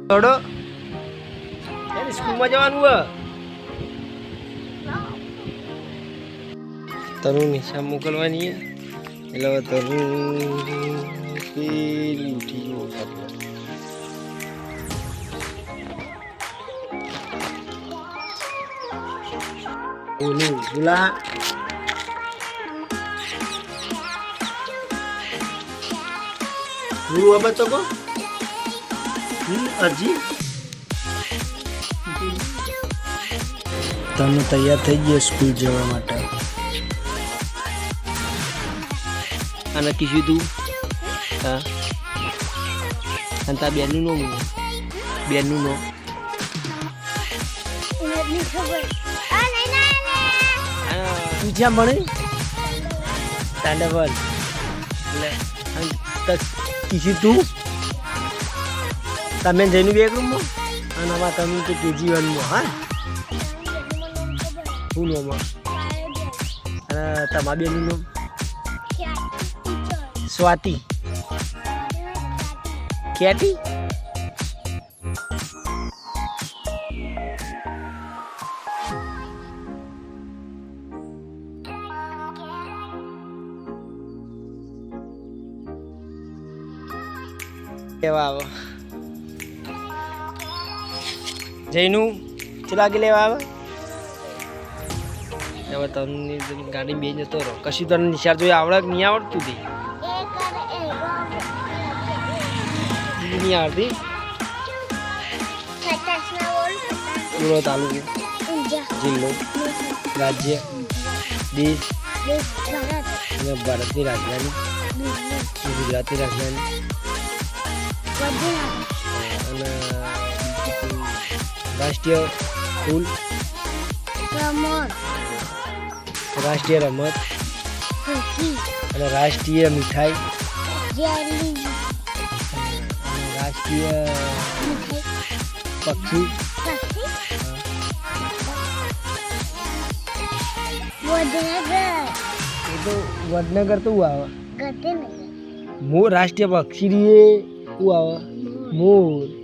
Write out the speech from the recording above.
થોડો સ્કૂલમાં જવાનું હે તરુ નિશા મોકલવાની એટલે હવે તરુ પેલી ઉઠી ગયો ઓલું બોલા ગુરુ હવે તો કો અજી તમે તૈયાર થઈ ગયા સ્કૂલ જવા માટે અને કીધું તું હા અને તાર બેનનું નો બેનનું નો તું જ્યાં ભણે તાંડવલ એટલે કીધું તું તમે જઈને બે રૂમમાં અને આમાં તમે તો કેજી વનમાં હા શું નોમાં અને તમારા બેનનું નામ સ્વાતિ ખ્યાતિ લેવા આવો જઈનું ચલા કે લેવા આવે હવે તમને ગાડી બે જતો રહો કશું તને નિશાળ જોઈ આવડે નહીં આવડતું હતી નહીં આવડતી પૂરો તાલુકો જિલ્લો રાજ્ય દેશ અને ભારતની રાજધાની ગુજરાતની રાજધાની અને રાષ્ટ્રીય ફૂલ રાષ્ટ્રીય રમત અને રાષ્ટ્રીય મીઠાઈ રાષ્ટ્રીય પક્ષી વડનગર તો આવે મોર રાષ્ટ્રીય પક્ષી શું આવે મોર